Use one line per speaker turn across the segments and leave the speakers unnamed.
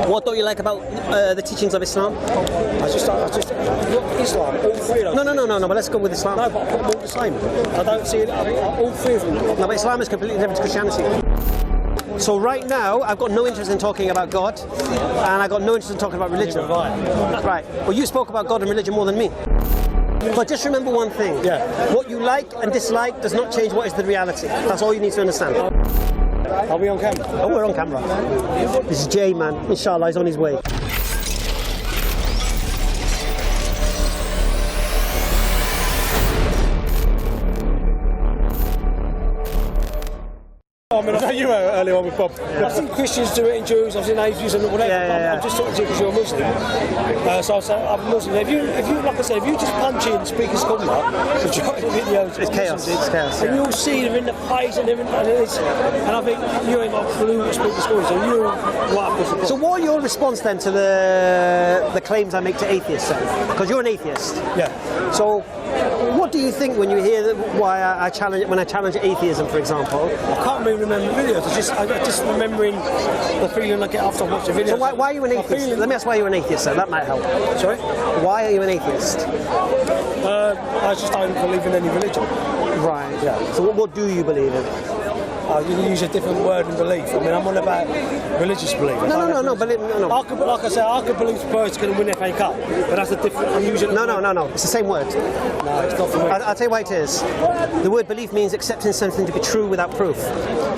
What don't you like about the teachings of Islam?
Islam, all three of them.
No, but let's go with Islam.
No, but I put them all the same. I don't see it, all three of them.
No, but Islam is completely different to Christianity. So right now, I've got no interest in talking about God, and I've got no interest in talking about religion. Right. Well, you spoke about God and religion more than me. But just remember one thing.
Yeah.
What you like and dislike does not change what is the reality. That's all you need to understand.
Are we on camera?
Oh, we're on camera. This is Jay, man. Inshallah, he's on his way.
I mean, I know you were earlier on with Bob. Yeah. I've seen Christians do it, and Jews, I've seen atheists and whatever.
Yeah.
I'm just talking to you because you're a Muslim. So I say I'm Muslim. If you, like I said, if you just punch in Speaker's Corner, videos,
it's chaos. It's chaos.
And you'll see they're in the face and everything, and I think you ain't got a clue what Speaker's Corner is. So you're right up the.
So what are your response then to the claims I make to atheists? Because you're an atheist.
Yeah.
So what do you think when you hear why I challenge atheism, for example?
I can't really remember the videos. I'm just remembering the feeling I get after I watch the videos.
So why are you an atheist? Let me ask why you're an atheist, sir. That might help.
Sorry?
Why are you an atheist?
I just don't believe in any religion.
Right.
Yeah.
So what do you believe in?
You use a different word in belief. I mean, I'm on about religious belief.
No.
Like I said, I could believe Spurs going to win the FA Cup, but that's a different. I'm using.
No. It's the same word.
No, it's not for me.
I'll tell you why it is. The word belief means accepting something to be true without proof.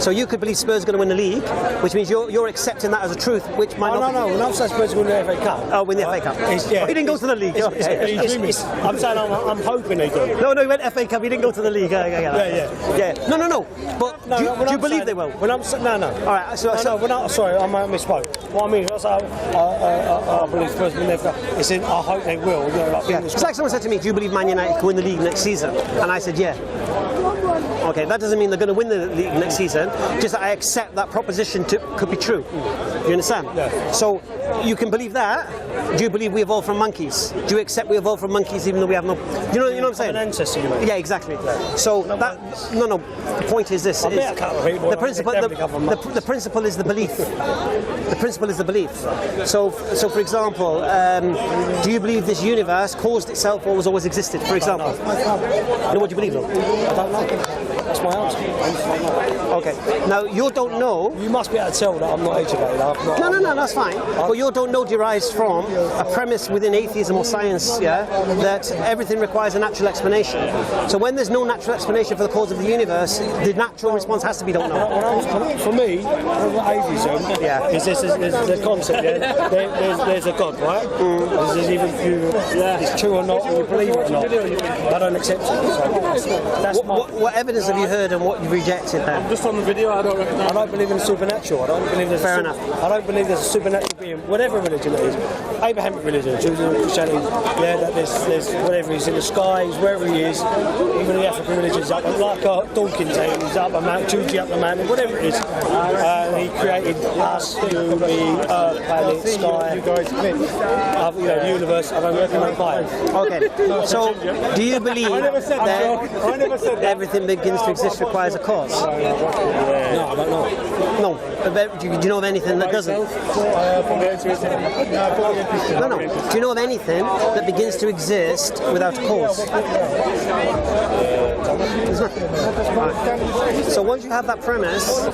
So you could believe Spurs are going to win the league, which means you're accepting that as a truth, which might not.
No. When I'm saying Spurs win the FA Cup.
Oh, win the FA Cup.
Yeah.
He didn't go to the league.
I'm saying I'm hoping they do.
No, he went FA Cup. He didn't go to the league. Yeah. No. But do you believe they will?
When I'm no.
All right.
Sorry, I misspoke. What I mean is, I believe Spurs win the FA Cup. It's in. I hope they will.
It's like someone said to me, "Do you believe Man United can win the league next season?" And I said, "Yeah." Okay, that doesn't mean they're going to win the league next season. Just that I accept that proposition could be true. You understand?
Yeah.
So you can believe that. Do you believe we evolved from monkeys? Do you accept we evolved from monkeys even though we have no? You know what I'm saying?
An ancestor, you mean?
Yeah, exactly. Yeah. So no. The point is this: the principle is the belief. The principle is the belief. So for example, do you believe this universe caused itself or has always existed? For example, you know what do you believe of?
I don't know. That's my answer.
Okay. Now you don't know.
You must be able to tell that I'm not educated.
No, that's fine. But you don't know derives from a premise within atheism or science, that everything requires a natural explanation. So when there's no natural explanation for the cause of the universe, the natural response has to be don't know.
For me, atheism is there's a concept. There's a God, right? There's even it's true or not, or you believe it or not. I don't accept it. So that's
what evidence have you heard and what you've rejected then?
Just on the video, I don't believe in the supernatural. I don't believe there's
fair enough.
I don't believe there's a supernatural being, whatever religion it is. Abrahamic religion, Judaism, Christianity, that there's whatever he's in the skies, wherever he is, even the African religions, like Dawkins, he's up a mountain, Juji up the mountain, whatever it is. He created us, you, me, earth, planet, sky, the universe. I don't recommend buying.
Okay, so do you believe that everything begins to exist requires a cause?
No, I don't know.
No. Do you know of anything that doesn't? No. Do you know of anything that begins to exist without a cause? So once you have that premise,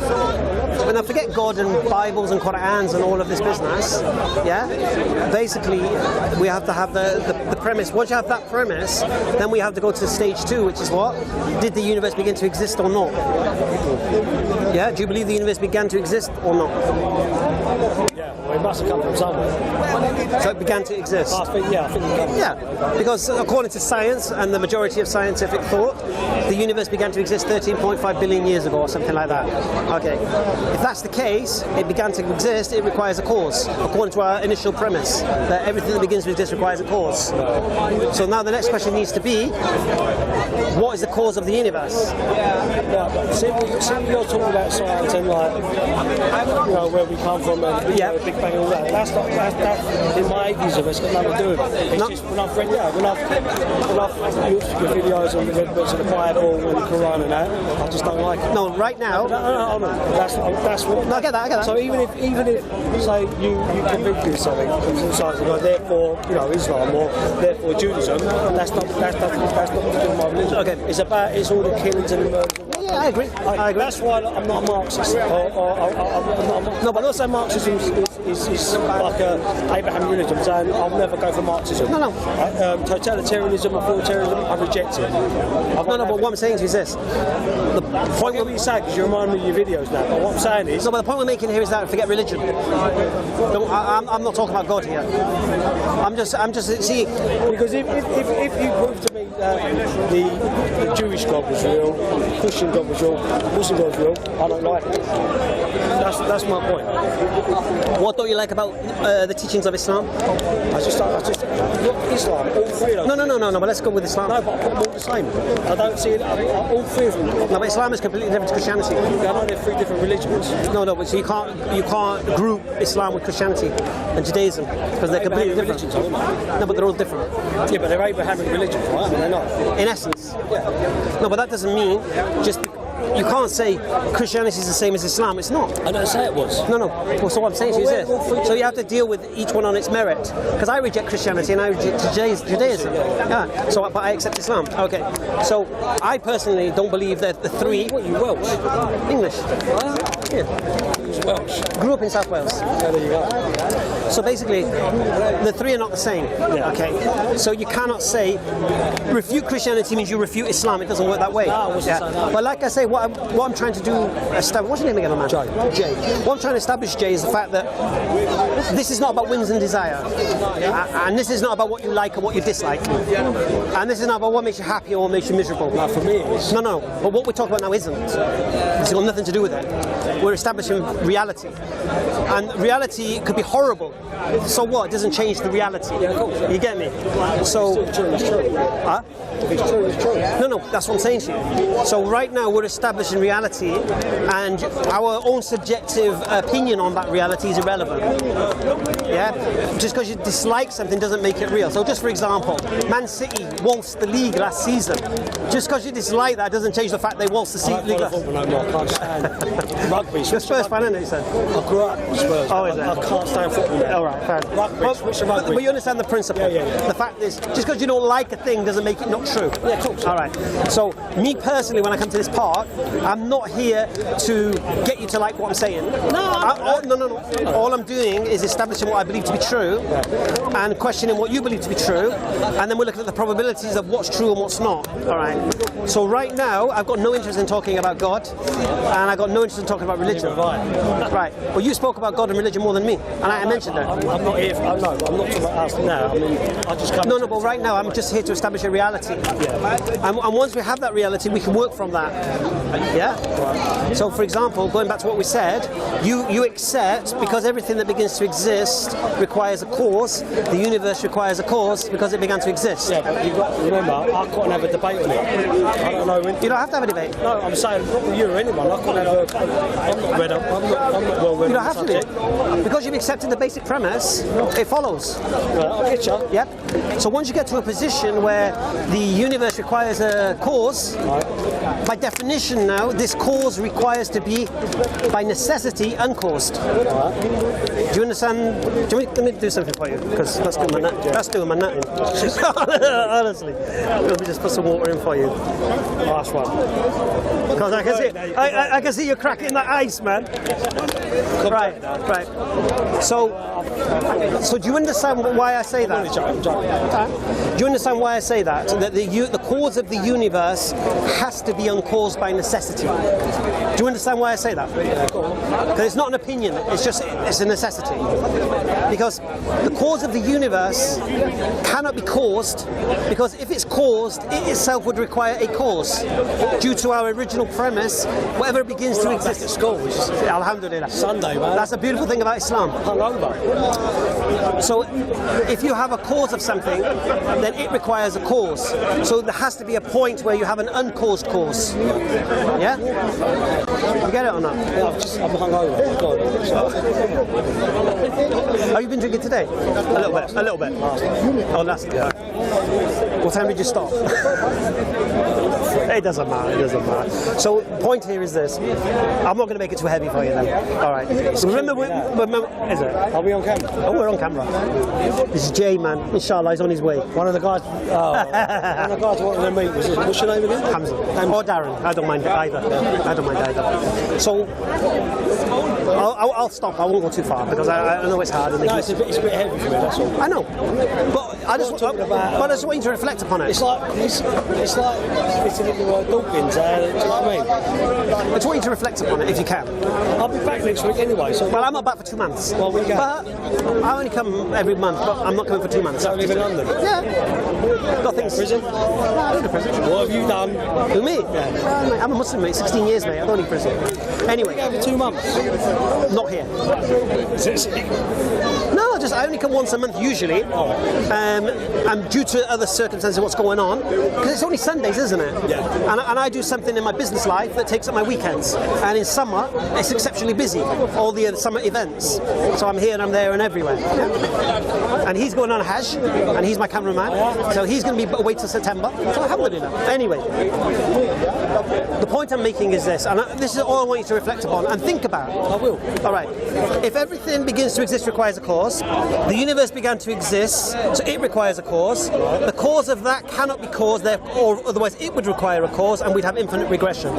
when I forget God and Bibles and Qur'ans and all of this business, basically we have to have the premise. Once you have that premise, then we have to go to stage 2, which is what? Did the universe begin to exist or not? Yeah? Do you believe the universe began to exist or not?
Yeah, well, it must have come from somewhere.
So it began to exist?
I think it can.
Yeah, because according to science and the majority of scientific thought, the universe began to exist 13.5 billion years ago or something like that. Okay, if that's the case, it began to exist, it requires a cause, according to our initial premise, that everything that begins to exist requires a cause. So now the next question needs to be, what is the cause of the universe?
See, you're talking about science and like, you know, where we come from and Big Bang and all that. That's in my 80s of it's got nothing to do with it. It's just when I've read, when I've looked at your videos and read books of the Bible and the Quran and that, I just don't like it.
No, right now.
No. That's what.
No, I get that.
So even if say you convict me of something, therefore Islam or therefore Judaism, that's not what to do with my religion.
Okay,
it's all the killings and the murders.
Yeah, I agree. That's
why I'm not a Marxist. No, but not saying Marxism is like a Abraham religion. I'm saying I'll never go for Marxism.
No.
Totalitarianism, authoritarianism, I reject it.
But what I'm saying to you is this. The
point what you say, because you remind me of your videos now, but what I'm saying is...
No, but the point we're making here is that forget religion. No, I'm not talking about God here. I'm just see...
Because if you prove to me that the Jewish God was real, Christian God was real, Muslim God was real, I don't like it. That's my point.
What don't you like about the teachings of Islam?
I just Islam, all three of them.
No, but let's go with Islam.
No, but I put them all the same. I don't see it, all three of them.
No, but Islam is completely different to Christianity.
I know they're three different religions.
No, but so you can't group Islam with Christianity and Judaism because they're completely different. No, but they're all different.
Yeah, but they're Abrahamic religions, right? I mean, they're not.
In essence.
Yeah.
No, but that doesn't mean just... You can't say Christianity is the same as Islam. It's not.
I don't say it was.
No. Well, so what I'm saying to you is this. So you have to deal with each one on its merit. Because I reject Christianity and I reject Judaism. Yeah. So, but I accept Islam. Okay. So I personally don't believe that the three.
What, you Welsh?
English.
Yeah. He's Welsh.
Grew up in South Wales.
Yeah, there you go.
So basically, the three are not the same.
Yeah.
Okay. So you cannot say refute Christianity means you refute Islam. It doesn't work that way.
No, I wasn't saying that.
But like I say, what I'm trying to do, what's your name again, man? Jay. What I'm trying to establish, Jay, is the fact that this is not about whims and desire, and this is not about what you like or what you dislike, and this is not about what makes you happy or what makes you miserable.
No, for me it is.
No. But what we're talking about now isn't. It's got nothing to do with it. We're establishing reality, and reality could be horrible. So what? It doesn't change the reality.
Yeah, of course.
You get me? So.
It's true.
Huh?
If it's true, it's true.
No, that's what I'm saying to you. So right now we're establishing reality, and our own subjective opinion on that reality is irrelevant. Yeah? Just because you dislike something doesn't make it real. So just for example, Man City waltzed the league last season. Just because you dislike that doesn't change the fact they waltzed the league last season.
I can't stand rugby.
You're Spurs fan, isn't it, you said?
I grew up with Spurs.
Oh, is it?
I can't stand football now.
All right, fair.
Rugby.
But you understand the principle.
Yeah.
The fact is, just because you don't like a thing doesn't make it not true.
Yeah, of course.
All right. So me personally, when I come to this part, I'm not here to get you to like what I'm saying. No. All I'm doing is establishing what I believe to be true, and questioning what you believe to be true, and then we're looking at the probabilities of what's true and what's not. All right. So right now, I've got no interest in talking about God, and I've got no interest in talking about religion. Right. Well, you spoke about God and religion more than me, and I mentioned that.
I'm not here. I'm not talking about us now. I mean, I just come.
No. But right now, I'm just here to establish a reality.
Yeah.
And once we have that reality, we can work from that. Yeah? Right. So, for example, going back to what we said, you accept, because everything that begins to exist requires a cause, the universe requires a cause because it began to exist.
Yeah, but you've got to remember, I couldn't have a debate on it. I don't know when.
You don't have to have a debate.
No, I'm saying, not with you or anyone. I couldn't have a. I'm not read up. I'm not well read.
You don't have to do. Because you've accepted the basic premise, it follows.
Right, I get you.
Yep. So once you get to a position where the universe requires a cause, by definition now, this cause requires to be, by necessity, uncaused. Do you understand? Let me do something for you, because that's doing my nut. That's doing my nutting. Honestly. Let me just put some water in for you.
Last one.
Because I can see you cracking that ice, man. Right. So do you understand why I say that? Do you understand why I say that? That the cause of the universe has to be uncaused by necessity. Do you understand why I say that? Because it's not an opinion, it's a necessity. Because the cause of the universe cannot be caused, because if it's caused, it itself would require a cause. Due to our original premise, whatever begins to exist at school, which is alhamdulillah.
Sunday, man.
That's the beautiful thing about Islam. So if you have a cause of something, then it requires a cause. So there has to be a point where you have an uncaused cause. Yeah? You get it or not?
Yeah, I'm hungover.
Have you been drinking today? A little bit. Oh, that's good. What time did you stop? It doesn't matter. So the point here is this. I'm not going to make it too heavy for you then. All right. Remember, is it?
Are we on camera?
Oh, we're on camera. This is Jay, man. Inshallah, he's on his way.
One of the guys I wanted to meet was, what's your name again?
Hamza. Or Darren. I don't mind either. So I'll stop. I won't go too far because I know it's hard.
No, it's a bit heavy for me. That's all.
I know, but I just want you to reflect upon it.
It's like fitting into Dukung. Do you know what I mean?
I just want you to reflect upon it if you can.
I'll be back next week anyway. So
well, I'm not back for 2 months.
Well, we go.
But I only come every month, but I'm not coming for 2 months.
So live in London?
Yeah. Got things.
Prison?
No, I don't need prison.
What have you done?
Who, me?
Yeah.
Mate, I'm a Muslim, mate. 16 years, mate. I don't need prison. Anyway.
You go for 2 months?
Not here. No, I only come once a month usually. And due to other circumstances, what's going on, because it's only Sundays, isn't it?
Yeah.
And I do something in my business life that takes up my weekends. And in summer, it's exceptionally busy. All the summer events. So I'm here and I'm there and everywhere. And he's going on Hajj, and he's my cameraman. So he's going to be away till September. So alhamdulillah. Anyway, the point I'm making is this, and this is all I want you to reflect upon and think about.
I will.
All right. If everything begins to exist requires a cause, the universe began to exist, so it requires a cause. The cause of that cannot be caused, or otherwise it would require a cause, and we'd have infinite regression.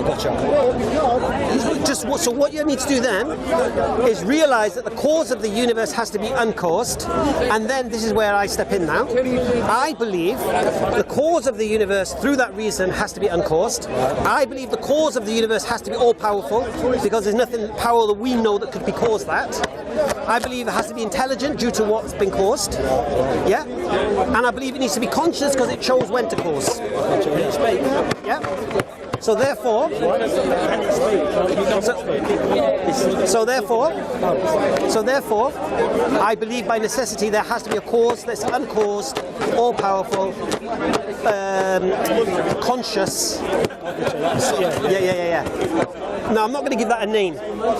So what you need to do then is realize that the cause of the universe has to be uncaused, and then this is where I step in now. I believe the cause of the universe through that reason has to be uncaused. I believe the cause of the universe has to be all-powerful, because there's nothing power that we know that could be caused that. I believe it has to be intelligent due to what's been caused. Yeah? And I believe it needs to be conscious because it chose when to cause. Yeah? So therefore, I believe by necessity there has to be a cause that's uncaused, all-powerful, conscious. Yeah. No, I'm not going to give that a name. But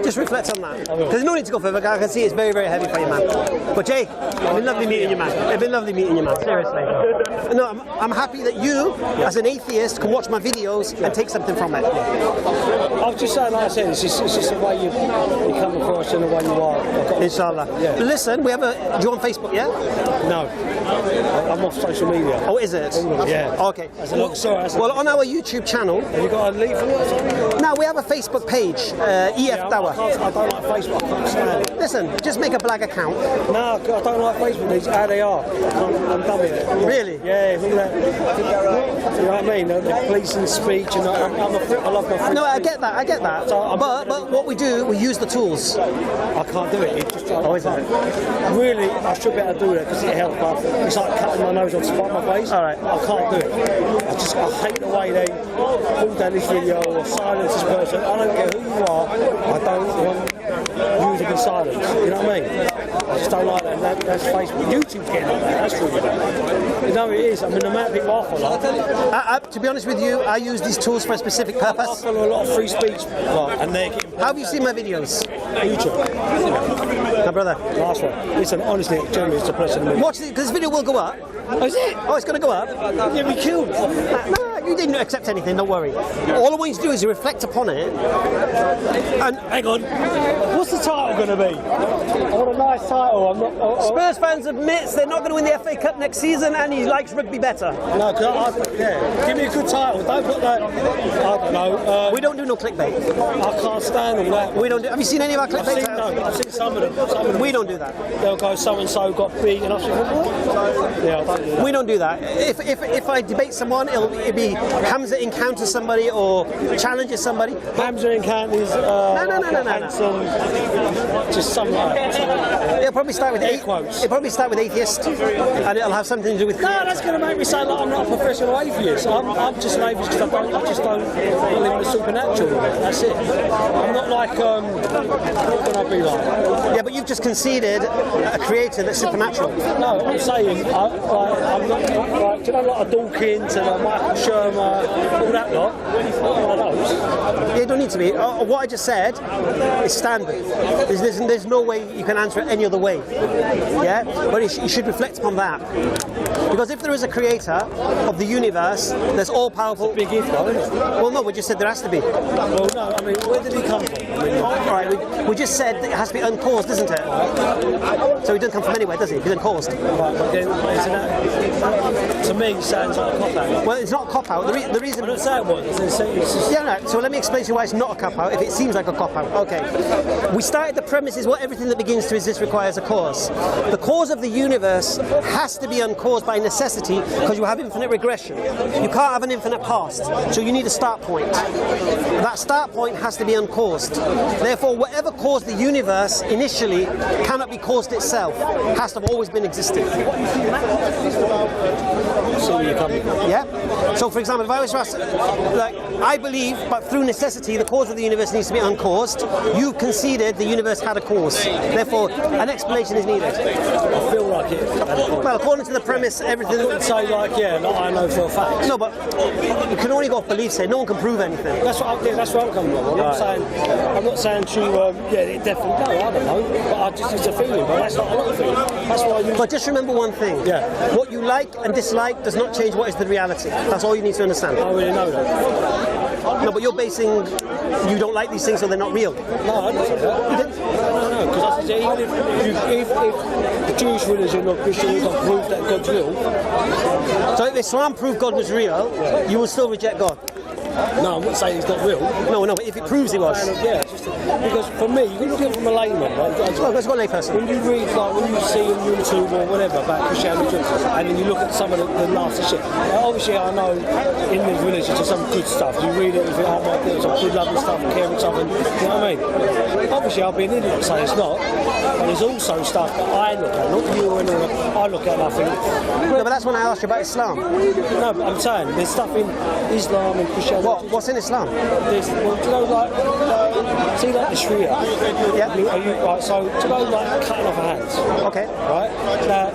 just reflect on that. Because there's no need to go further. I can see it's very, very heavy for you, man. But Jay, it's been lovely meeting you, man. It's been lovely meeting you, man. Seriously. No, I'm happy that you, as an atheist, can watch my videos and take something from it.
I was just saying, like I said, it's just the way you come across and the way you are.
Inshallah.
Yeah.
Listen, do you on Facebook, yeah?
No. I'm off social media.
Oh, is it?
Yeah.
Okay.
Well,
on our YouTube channel...
Have you got a leaflet or something?
No, we have a Facebook page, EFDawah.
I don't like Facebook. I can't stand it.
Listen, just make a black account.
No, I don't like Facebook. It's how they are. I'm done with it.
Really?
Yeah, all that. You know what I mean? The policing speech, and I love my free
No, I
speech.
get that. So, but what we do, we use the tools.
I can't do it. It's just
Isn't it?
Really, I should be able to do it because it helps. But it's like cutting my nose off to spite my face.
All right.
I can't do it. I hate the way they pull down this video or silence this person. I don't care who you are. I don't want you to be silenced. You know what I mean? I just don't like that. That's Facebook. YouTube's getting like that. That's really bad. You know it is. I mean, the amount of people I follow.
To be honest with you, I use these tools for a specific
I
purpose.
follow a lot of free speech, and they're getting
How have you seen my videos?
YouTube.
My brother.
Last one. Listen, honestly, generally, it's a pleasure to meet you.
Watch it, because this video will go up.
Oh, is it?
Oh, it's going to go up.
You'll be killed.
No, you didn't accept anything, don't worry. All I want you to do is reflect upon it. And
hang on. What's the title going to be? I want a nice title. I'm not.
Spurs fans admits they're not going to win the FA Cup next season, and he likes rugby better.
No, give me a good title. Don't put that. I don't know.
We don't do no clickbait.
I can't stand all that.
We don't do. Have you seen any of our clickbait?
I've seen some of them.
We don't do that.
They'll go, so and so got beaten. I said, what? Yeah, I don't do that.
We don't do that. If I debate someone, it'll be Hamza encounters somebody or challenges somebody.
Hamza encounters handsome, just some
It'll probably start with
quotes.
It'll probably start with atheist, and it'll have something to do with.
No, that's going to make me sound like I'm not a professional atheist. I'm just an atheist because I just don't believe in the supernatural. That's it. I'm not like what can I be like?
Yeah, but you've just conceded a creator that's supernatural.
No, I'm saying I'm not like, do you know, like a Dawkins and a Michael Shermer, all that lot? One of those.
Yeah, you don't need to be. What I just said is standard. There's no way you can answer it any other way. Yeah, but you should reflect upon that. Because if there is a creator of the universe, there's all-powerful.
Big if, though, isn't it?
Well, no, we just said there has to be.
Well, no, I mean, where did he come from?
All right, we just said that it has to be uncaused, isn't it? So he doesn't come from anywhere, does he? He's uncaused.
Right, but then, isn't that, to me, sounds like a cop-out.
Well, it's not a cop-out. The reason.
I'm not saying what. It's just...
Yeah, no. So let me explain to you why it's not a cop-out. If it seems like a cop-out, okay. We started the premise is what everything that begins to exist requires a cause. The cause of the universe has to be uncaused by necessity because you have infinite regression. You can't have an infinite past, so you need a start point. That start point has to be uncaused. Therefore, whatever caused the universe initially cannot be caused itself. It has to have always been existing.
So you come.
Yeah. So, for example, if I was to ask, like, I believe, but through necessity, the cause of the universe needs to be uncaused. You've conceded the universe had a cause. Therefore, an explanation is needed.
I feel like it.
Well, according to the premise, everything.
I wouldn't say like, yeah, like I know for a fact.
No, but you can only go off beliefs here. No one can prove anything.
That's what I'm coming from. I'm not saying to yeah, it definitely no, I don't know. But it's a feeling, but that's not a lot of feeling. That's why you.
But just remember one thing.
Yeah.
What you like and dislike does not change what is the reality. That's all you need to understand.
I really know that.
No, but you're basing you don't like these things, so they're not real.
No, I didn't say that. You didn't? No, because I said even if the Jewish religion or Christianism prove that God's real.
So if Islam proved God was real, you will still reject God.
No, I'm not saying it's not real.
No, but if it proves it was.
Yeah, because for me, you can look at it from a layman, right?
Let's go layperson.
When you read, like, when you see on YouTube or whatever about Christianity, and then you look at some of the nasty shit. Now, obviously, I know in these religions there's some good stuff. You read it and think, oh my God, there's some good, lovely stuff, caring stuff, and you know what I mean? Obviously, I'll be an idiot and say it's not. But there's also stuff that I look at, not you or anyone. I look at and I think.
No, but that's when I asked you about Islam.
No, but I'm saying there's stuff in Islam and Christianity.
What's in Islam?
There's, well, do you know, like, see, like the Sharia?
Yeah.
Right, so, do you know, like, cutting off hands?
Okay.
Right? Now,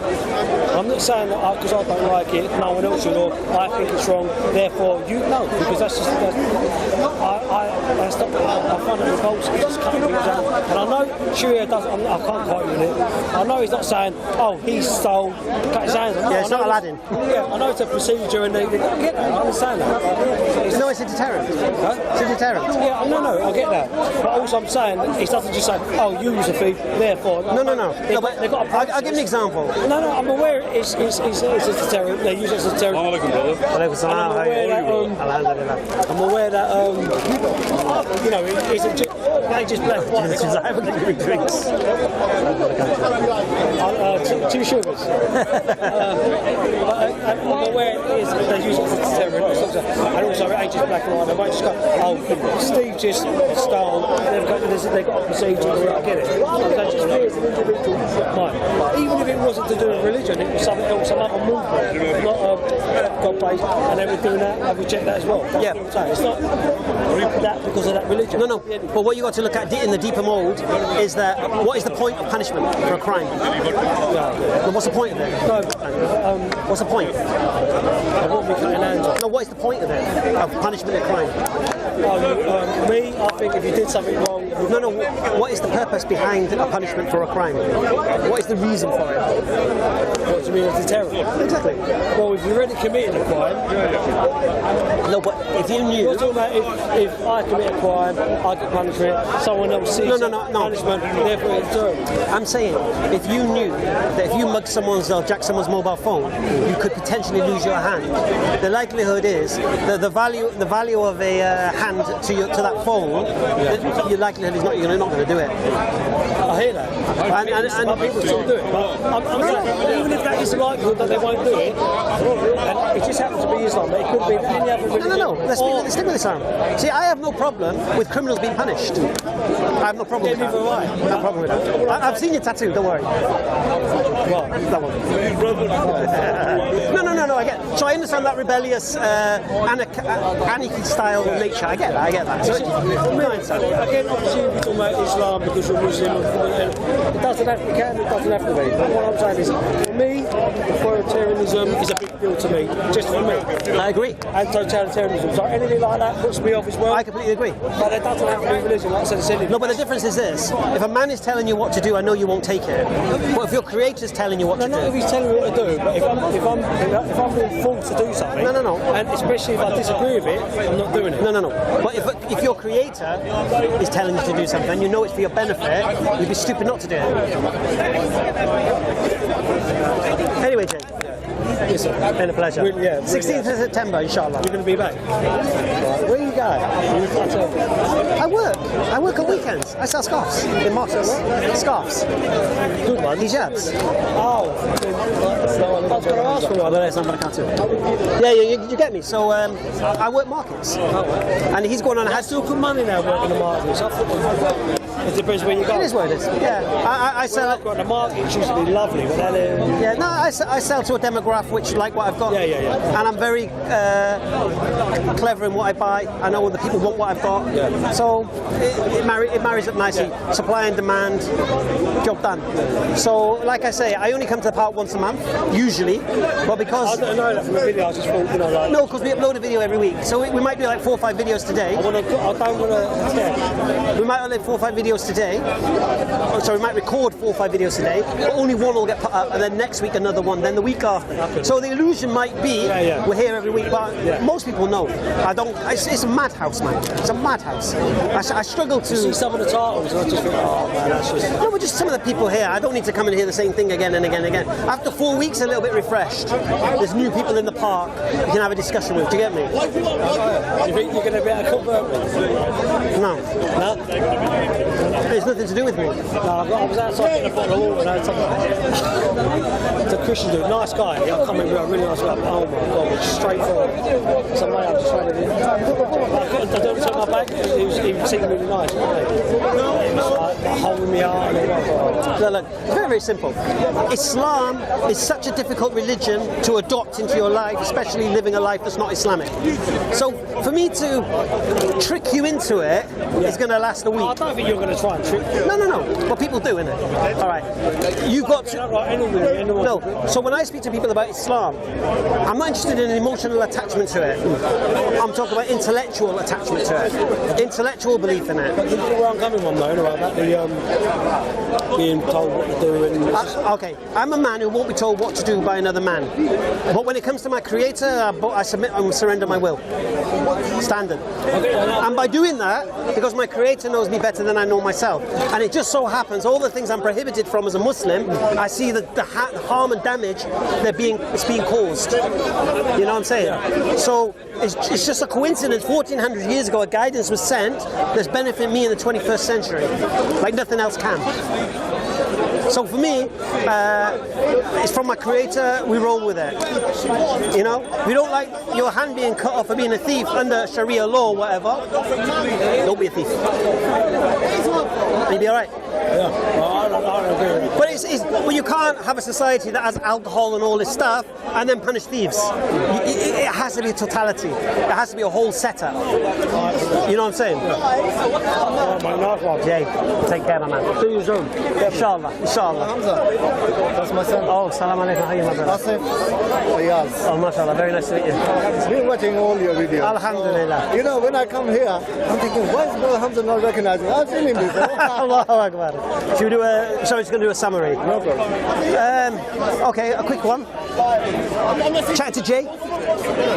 I'm not saying that because I don't like it, no one else should, or I think it's wrong, therefore you know, because that's just, I find it repulsive, just cutting things out. And I know Sharia does, I can't quite read it. I know he's not saying, oh, he stole, cut his hands.
Yeah, it's not Aladdin.
Yeah, I know it's a procedure and they get that, I understand that.
No, it's a deterrent. Huh? It's a deterrent.
Yeah, no, I get that. But also I'm saying, it doesn't just say, oh, you was a thief, therefore.
No.
They've got
I'll give an example.
No, I'm aware it's a deterrent. They use it as a deterrent. I'm aware that, you know, it's a they just black white.
I haven't given you drinks.
2 sugars. I'm aware they use it as a deterrent. And also it ain't just black and white. They might just go, oh, Steve just stole. They've got a procedure. I get it. That's just me as an individual. Even if it wasn't to do with religion, it was something else, some other movement, not God-based, and they were doing that. I reject that as well. That's what I'm saying. It's not that because of that religion.
No. But what you got to look at in the deeper mould is that what is the point of punishment for a crime? Well, what's the point of it? What's the point?
I won't be cutting hands off.
No, what is the point of it? Of punishment and crime?
Me, I think if you did something wrong...
No, what is the purpose behind a punishment for a crime? What is the reason for it?
What do you mean as a deterrent?
Exactly.
Well, if you already committed a crime...
No, but if you knew...
You're talking about if I commit a crime, I get punished for it, someone else sees punishment, therefore it's deterrent. I'm
saying, if you knew that if you mug someone's or jack someone's mobile phone, you could potentially lose your hand, the likelihood is that the value of a hand to that phone, your likelihood is you're not going to do it.
I hear that. And people still do it. But I'm saying, even if that is the likelihood that they won't do it, and it just happens to be Islam, but it could be any other religion.
No. Let's stick with Islam. See, I have no problem with criminals being punished. I have no problem with that. No problem with that. I've seen your tattoo, don't worry.
Well,
That one. No, I get it. So I understand that rebellious, anarchy style nature. I get that. So,
again, obviously, we're talking about Islam because you're Muslim. It doesn't have to be, it doesn't have to be. But what I'm saying is, for me, authoritarianism is a big deal to me, just for me.
I agree.
And totalitarianism. So anything like that puts me off as well.
I completely agree.
But it doesn't have to be religion, like I said, it's silly.
No, but the difference is this. If a man is telling you what to do, I know you won't take it. But if your creator's telling you what to do...
Not if he's telling me what to do, but if I'm being forced to do something...
No.
And especially if I disagree with it, I'm not doing it.
No. But if your creator is telling you to do something, you know it's for your benefit, you'd be stupid not to do it. Anyway, Jay.
Yes, sir.
Been a pleasure.
Really, yeah,
16th of September, inshallah.
You're going to be back? Right. Where you going?
I work on weekends. I sell scarves in Marcus. Scarves.
Good one.
Hijabs.
Oh. I was going to ask for one.
Yeah, you get me. So I work markets. And he's going on a...
I still good money now working the markets. I thought it depends where you go.
It is what it is. Yeah. I sell...
I've got the market, it's usually lovely. But then,
yeah, no, I sell to a demographic which like what I've got.
Yeah.
And I'm very clever in what I buy. I know the people want what I've got.
Yeah.
So it marries up nicely. Yeah. Supply and demand, job done. So, like I say, I only come to the park once a month, usually. But because...
I don't know that from the video, I just thought, like...
No, because we upload a video every week. So we might do like 4 or 5 videos today.
I don't want to... Yeah.
We might upload 4 or 5 videos today. So we might record 4 or 5 videos today, but only one will get put up, and then next week another one, then the week after. Okay. So the illusion might be we're here every week, but most people know. I don't. It's a madhouse, man. It's a madhouse. I struggle to
see some of the titles, and I just think, oh man, that's just...
No, but just some of the people here. I don't need to come and hear the same thing again and again and again. After 4 weeks, a little bit refreshed. There's new people in the park you can have a discussion with. Do you get me?
You think you're going to be able to convert me?
No. It's nothing to do with me.
No, I was outside getting a bottle of water and I had something. It's a Christian dude, nice guy. He'll come in with a really nice guy. Oh my God, it's straightforward. So mate, I'm just trying to I don't turn my back. He seemed really nice. He was like holding me out and all that.
Look, it's very, very simple. Islam is such a difficult religion to adopt into your life, especially living a life that's not Islamic. So for me to trick you into it is going to last a week.
I don't think you're going to try and trick you.
No. Well, people do, innit? All right. You've got to... No. So when I speak to people about Islam, I'm not interested in an emotional attachment to it. I'm talking about intellectual attachment to it. Intellectual belief in it.
But you know where I'm coming from, though, about the being told what to do and...
Okay. I'm a man who won't be told what to do by another man. But when it comes to my creator, I submit and surrender my will. Standard. And by doing that, because my creator knows me better than I know myself, and it just so happens all the things I'm prohibited from as a Muslim, I see the harm and damage it's being caused. You know what I'm saying? So it's just a coincidence. 1400 years ago, a guidance was sent that's benefiting me in the 21st century, like nothing else can. So for me, it's from my creator, we roll with it. You know? We don't like your hand being cut off for being a thief under Sharia law or whatever. Don't be a thief. You'll be alright.
Yeah, I don't agree.
But you can't have a society that has alcohol and all this stuff and then punish thieves. It has to be a totality. It has to be a whole setup. You know what I'm saying? Jay, take care, my man.
Do your zone.
Inshallah.
Hamza, that's my son.
Oh, salam alaikum. How are you, my brother?
Asif, Ayaz.
Oh, mashallah. Very nice to meet you.
Been watching all your videos.
Alhamdulillah.
You know, when I come here, I'm thinking, why is Brother Hamza not recognizing me? I've seen him before.
Allahu Akbar. Should we do a... So it's going to do a summary.
No problem.
Okay, a quick one. Chatted to Jay.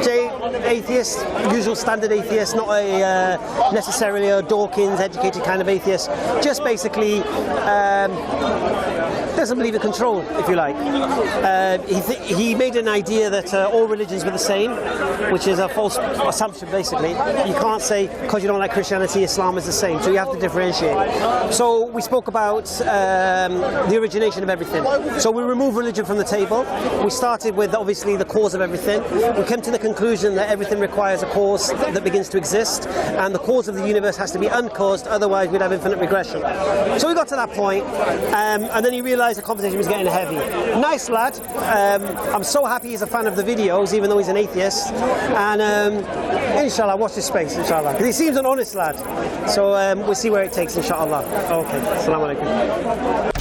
Jay, atheist, usual standard atheist, not a necessarily a Dawkins educated kind of atheist. Just basically doesn't believe in control, if you like. He made an idea that all religions were the same, which is a false assumption, basically. You can't say, because you don't like Christianity, Islam is the same, so you have to differentiate. So we spoke about the origination of everything. So we removed religion from the table. We started with, obviously, the cause of everything. We came to the conclusion that everything requires a cause that begins to exist, and the cause of the universe has to be uncaused, otherwise we'd have infinite regression. So we got to that point, and then he realised the conversation was getting heavy. Nice lad. I'm so happy he's a fan of the videos, even though he's an atheist. And inshallah, watch this space, inshallah. Because he seems an honest lad. So we'll see where it takes, inshallah. Okay. Assalamu alaikum.